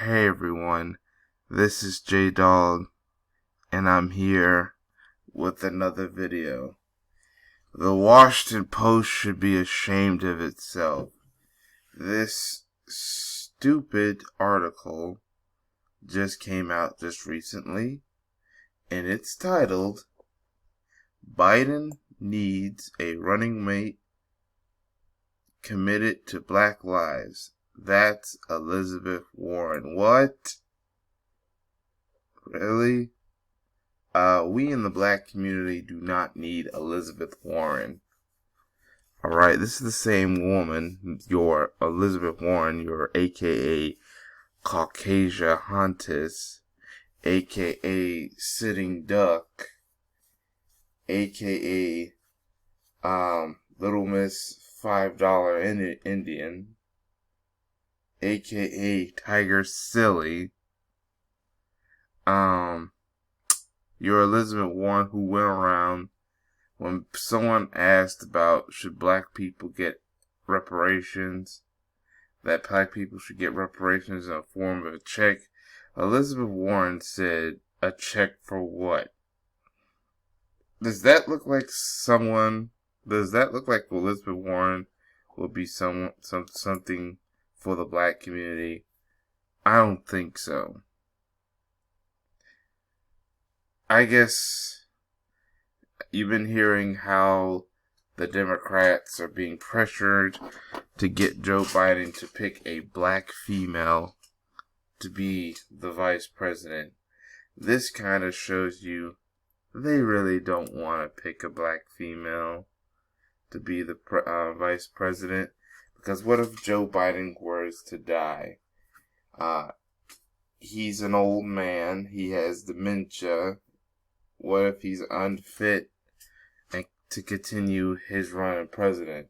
Hey everyone, this is J Dog, and I'm here with another video. The Washington Post should be ashamed of itself. This stupid article just came out just recently, and it's titled, Biden Needs a Running Mate Committed to Black Lives. That's Elizabeth Warren. What? Really? We in the black community do not need Elizabeth Warren. Alright, this is the same woman, your Elizabeth Warren, your aka Caucasia Huntus, aka Sitting Duck, aka Little Miss $5 Indian, aka Tiger Silly. Your Elizabeth Warren, who went around when someone asked about should black people get reparations, that black people should get reparations in the form of a check. Elizabeth Warren said, a check for what? Does that look like Elizabeth Warren will be something for the black community? I don't think so. I guess you've been hearing how the Democrats are being pressured to get Joe Biden to pick a black female to be the vice president. This kind of shows you they really don't want to pick a black female to be the vice president. Because what if Joe Biden were to die? He's an old man. He has dementia. What if he's unfit to continue his run as president?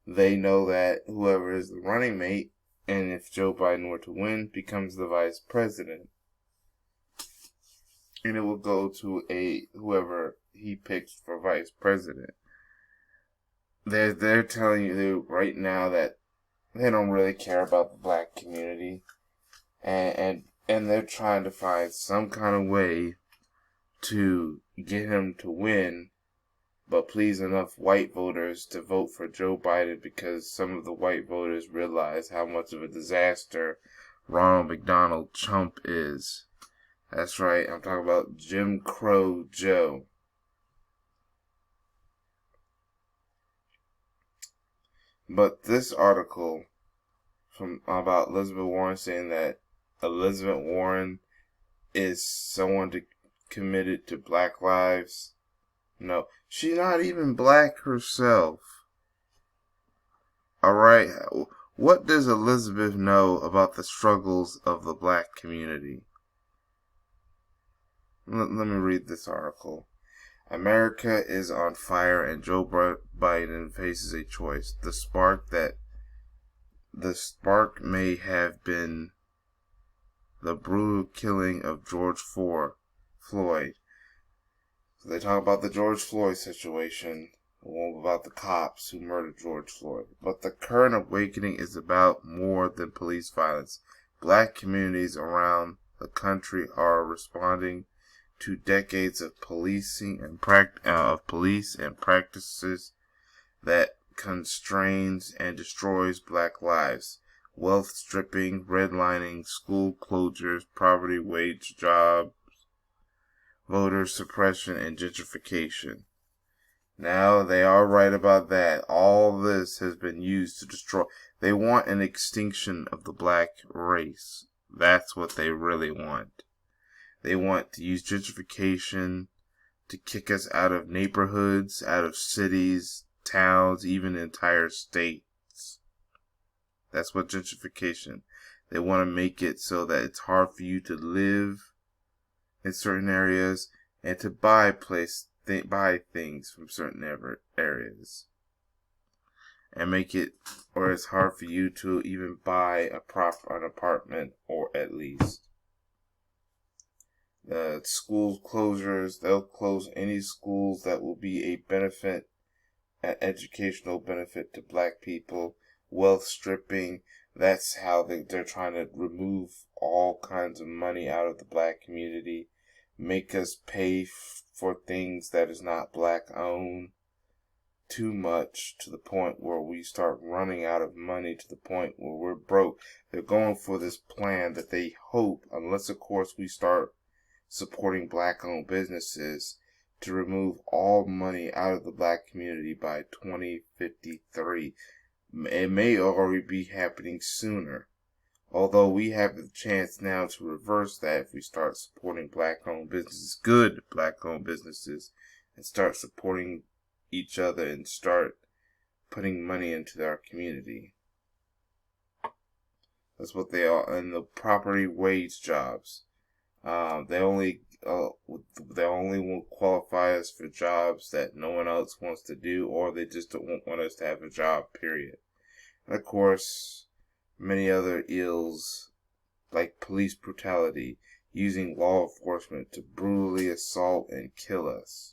They know that whoever is the running mate, and if Joe Biden were to win, becomes the vice president. And it will go to whoever he picks for vice president. They're telling you right now that they don't really care about the black community, and they're trying to find some kind of way to get him to win, but please enough white voters to vote for Joe Biden, because some of the white voters realize how much of a disaster Ronald McDonald Trump is. That's right, I'm talking about Jim Crow Joe. But this article about Elizabeth Warren saying that Elizabeth Warren is someone committed to black lives. No, she's not even black herself. Alright, what does Elizabeth know about the struggles of the black community? Let me read this article. America is on fire and Joe Biden faces a choice. The spark may have been the brutal killing of George Floyd. So they talk about the George Floyd situation, about the cops who murdered George Floyd. But the current awakening is about more than police violence. Black communities around the country are responding to decades of policing and police and practices that constrains and destroys black lives. Wealth stripping, redlining, school closures, poverty wage jobs, voter suppression, and gentrification. Now, they are right about that. All this has been used to destroy. They want an extinction of the black race. That's what they really want. They want to use gentrification to kick us out of neighborhoods, out of cities, towns, even entire states. That's what gentrification. They want to make it so that it's hard for you to live in certain areas and to buy things from certain areas, and make it or it's hard for you to even buy an apartment, or at least. The school closures, they'll close any schools that will be a benefit, an educational benefit to black people. Wealth stripping, That's how they're trying to remove all kinds of money out of the black community, make us pay for things that is not black owned too much, to the point where we start running out of money, to the point where we're broke. They're going for this plan that they hope, unless of course we start supporting black owned businesses, to remove all money out of the black community by 2053. It may already be happening sooner, although we have the chance now to reverse that if we start supporting black owned businesses, good black owned businesses, and start supporting each other and start putting money into our community. That's what they are. And the property wage jobs, they only will qualify us for jobs that no one else wants to do, or they just don't want us to have a job, period. And of course, many other ills like police brutality, using law enforcement to brutally assault and kill us.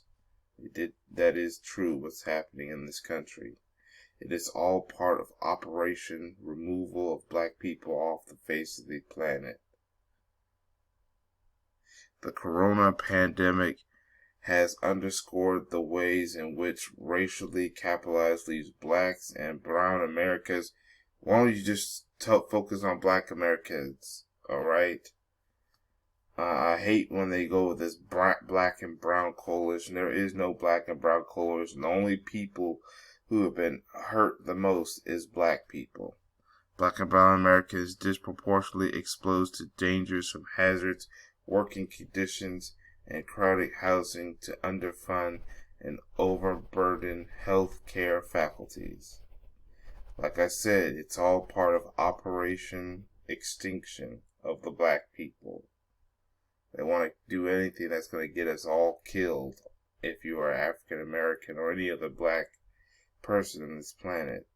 That is true what's happening in this country. It is all part of Operation Removal of Black People off the face of the planet. The corona pandemic has underscored the ways in which racially capitalized leaves blacks and brown Americans. Why don't you just focus on black Americans, alright? I hate when they go with this black and brown coalition. There is no black and brown coalition. The only people who have been hurt the most is black people. Black and brown America is disproportionately exposed to dangers from hazards, working conditions, and crowded housing to underfund and overburden health care faculties. Like I said, it's all part of Operation Extinction of the black people. They want to do anything that's going to get us all killed if you are African American or any other black person on this planet.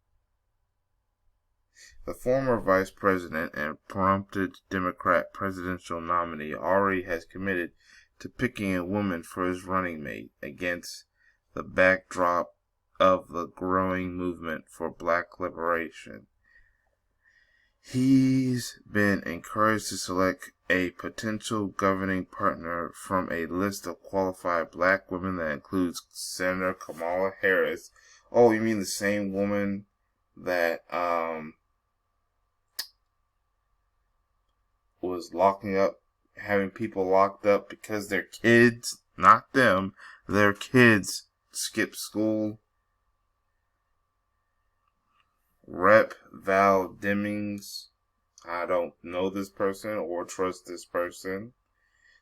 The former vice president and prompted Democrat presidential nominee already has committed to picking a woman for his running mate against the backdrop of the growing movement for black liberation. He's been encouraged to select a potential governing partner from a list of qualified black women that includes Senator Kamala Harris. Oh, you mean the same woman that was having people locked up because their kids, not them, their kids skipped school? Rep. Val Demings. I don't know this person or trust this person.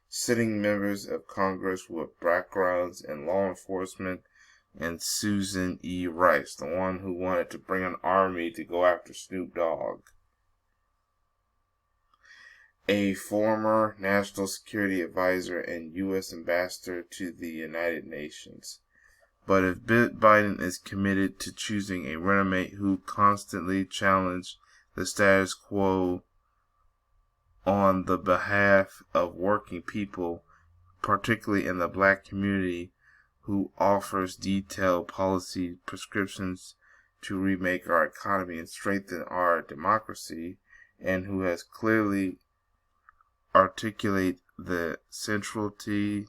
Sitting members of Congress with backgrounds in law enforcement, and Susan E. Rice, the one who wanted to bring an army to go after Snoop Dogg. A former national security advisor and U.S. ambassador to the United Nations. But if Biden is committed to choosing a running mate who constantly challenged the status quo on the behalf of working people, particularly in the black community, who offers detailed policy prescriptions to remake our economy and strengthen our democracy, and who has clearly articulated the centrality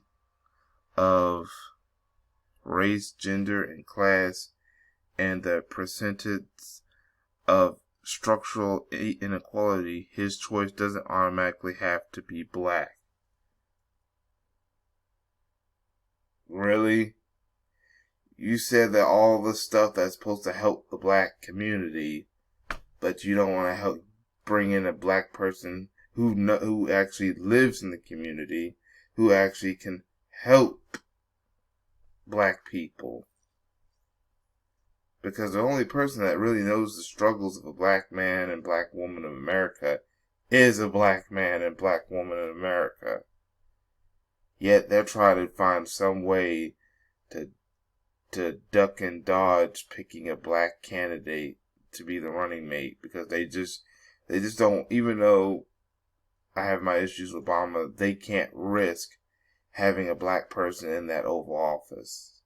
of race, gender, and class, and the percentage of structural inequality, his choice doesn't automatically have to be black. Really? You said that all the stuff that's supposed to help the black community, but you don't want to help bring in a black person who actually lives in the community, who actually can help black people. Because the only person that really knows the struggles of a black man and black woman of America is a black man and black woman in America. Yet they're trying to find some way to duck and dodge picking a black candidate to be the running mate, because they just don't, even though I have my issues with Obama, they can't risk having a black person in that Oval Office.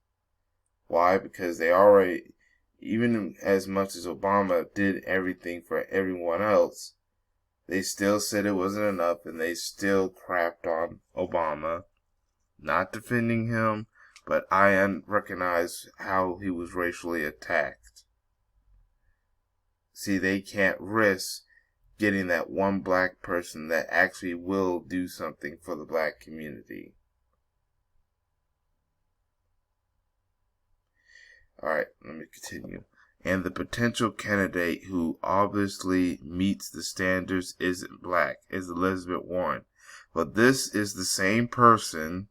Why? Because they already, even as much as Obama did everything for everyone else, they still said it wasn't enough, and they still crapped on Obama. Not defending him, but I recognize how he was racially attacked. See, they can't risk getting that one black person that actually will do something for the black community. Alright, let me continue. And the potential candidate who obviously meets the standards isn't black, is Elizabeth Warren. But this is the same person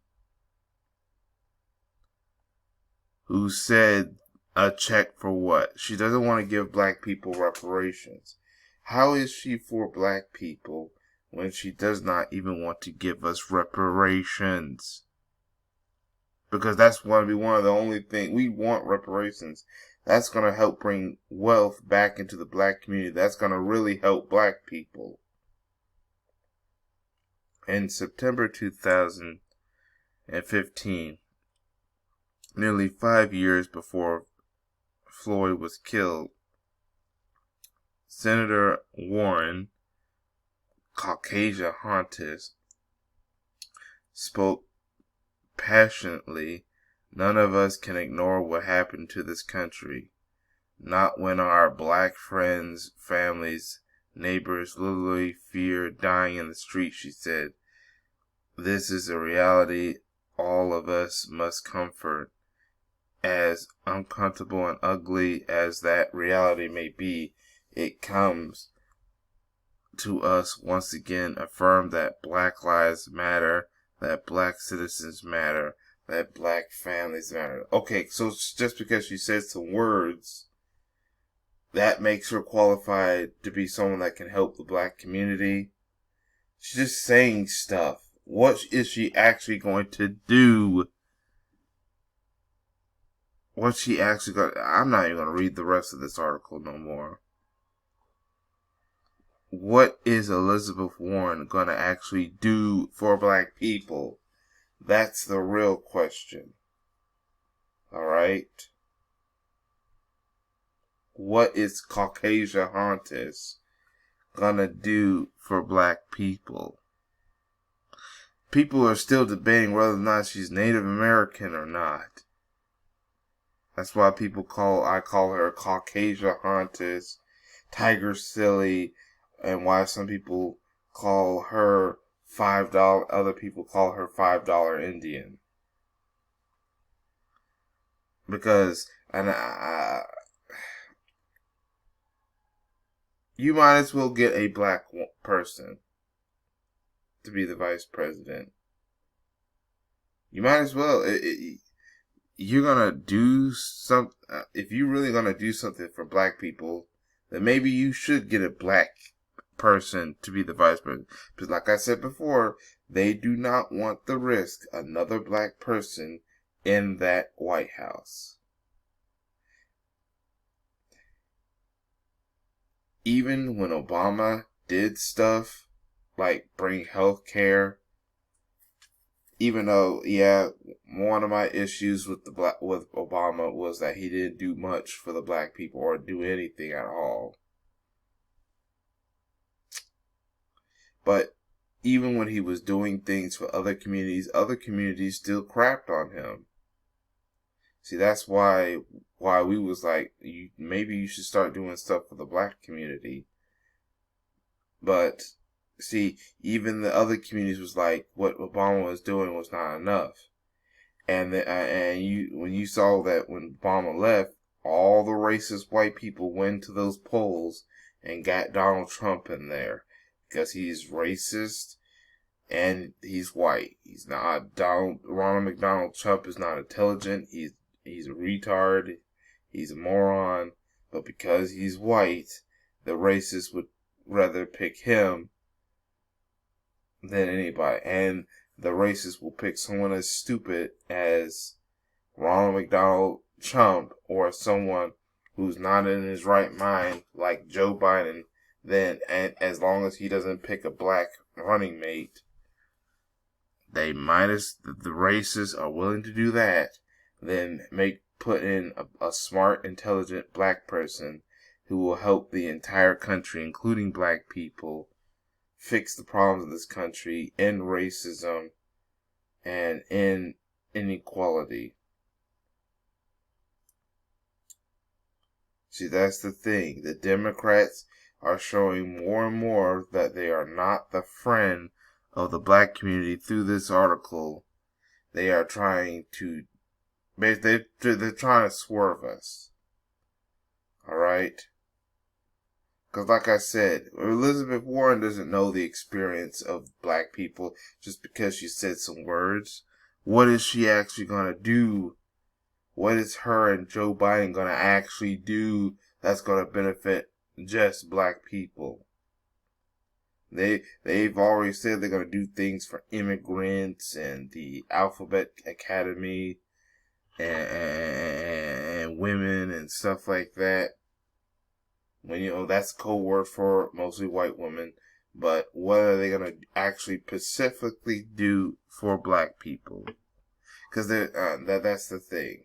who said a check for what? She doesn't want to give black people reparations. How is she for black people when she does not even want to give us reparations? Because that's going to be one of the only things we want, reparations. That's going to help bring wealth back into the black community. That's going to really help black people. In September 2015, nearly 5 years before Floyd was killed, Senator Warren, Caucasia-Huntis, spoke passionately. None of us can ignore what happened to this country. Not when our black friends, families, neighbors literally fear dying in the street, she said. This is a reality all of us must comfort. As uncomfortable and ugly as that reality may be, it comes to us once again affirm that black lives matter, that black citizens matter, that black families matter. Okay, so just because she says some words, that makes her qualified to be someone that can help the black community? She's just saying stuff. What is she actually going to do? What's she actually going to... I'm not even going to read the rest of this article no more. What is Elizabeth Warren going to actually do for black people? That's the real question. Alright? What is Caucasia-Huntis going to do for black people? People are still debating whether or not she's Native American or not. That's why I call her Caucasia-Huntis, Tiger Silly, and why some people call her other people call her $5 Indian. Because, you might as well get a black person to be the vice president. You might as well. You're gonna do some. If you're really gonna do something for black people, then maybe you should get a black person to be the vice president. Because like I said before, they do not want the risk another black person in that White House. Even when Obama did stuff like bring health care, even though, yeah, one of my issues with with Obama was that he didn't do much for the black people or do anything at all. But even when he was doing things for other communities still crapped on him. See, that's why we was like, maybe you should start doing stuff for the black community. But see, even the other communities was like, what Obama was doing was not enough. And when you saw that when Obama left, all the racist white people went to those polls and got Donald Trump in there because he's racist and he's white. He's not Ronald McDonald Trump is not intelligent. He's a retard. He's a moron. But because he's white, the racists would rather pick him than anybody. And the racists will pick someone as stupid as Ronald McDonald Trump or someone who's not in his right mind like Joe Biden. Then, and as long as he doesn't pick a black running mate, the racists are willing to do that, then make put in a smart, intelligent black person who will help the entire country, including black people, fix the problems of this country, end racism, and end inequality. See, that's the thing. The Democrats are showing more and more that they are not the friend of the black community through this article. They are trying to, they're trying to swerve us. Alright? Because like I said, Elizabeth Warren doesn't know the experience of black people just because she said some words. What is she actually going to do? What is her and Joe Biden going to actually do that's going to benefit just black people? They've already said they're going to do things for immigrants and the Alphabet Academy and women and stuff like that. When that's a code word for mostly white women. But what are they going to actually specifically do for black people? Because that's the thing.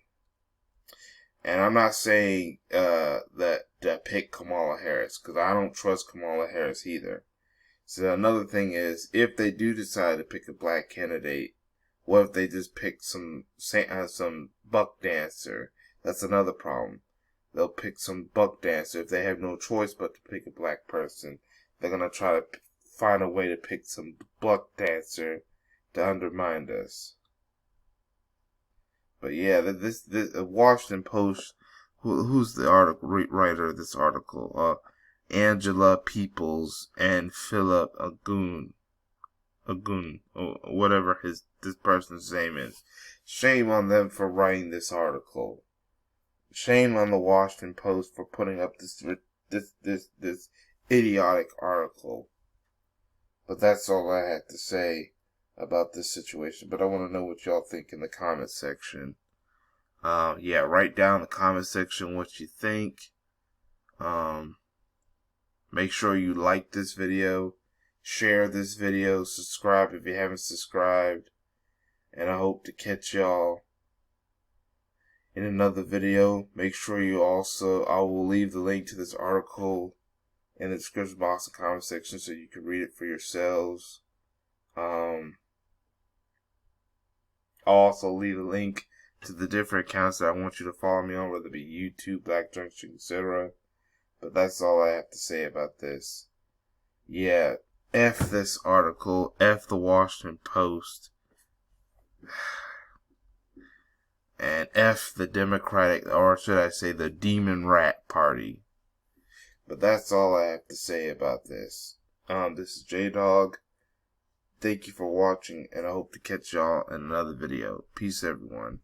And I'm not saying that pick Kamala Harris, because I don't trust Kamala Harris either. So another thing is, if they do decide to pick a black candidate, what if they just pick some buck dancer? That's another problem. They'll pick some buck dancer. If they have no choice but to pick a black person, they're going to try to find a way to pick some buck dancer to undermine us. But yeah, this Washington Post, who's the article writer of this article? Angela Peoples and Philip Agun, or whatever this person's name is. Shame on them for writing this article. Shame on the Washington Post for putting up this idiotic article. But that's all I have to say about this situation. But I want to know what y'all think in the comment section. Yeah, write down in the comment section what you think. Make sure you like this video, share this video, subscribe if you haven't subscribed, and I hope to catch y'all in another video. Make sure you also, I will leave the link to this article in the description box and comment section so you can read it for yourselves. I'll also leave a link to the different accounts that I want you to follow me on, whether it be YouTube, Black Junction, etc. But that's all I have to say about this. Yeah, F this article, F the Washington Post, and F the Democratic, or should I say the Demon Rat Party. But that's all I have to say about this. This is J-Dog. Thank you for watching, and I hope to catch y'all in another video. Peace, everyone.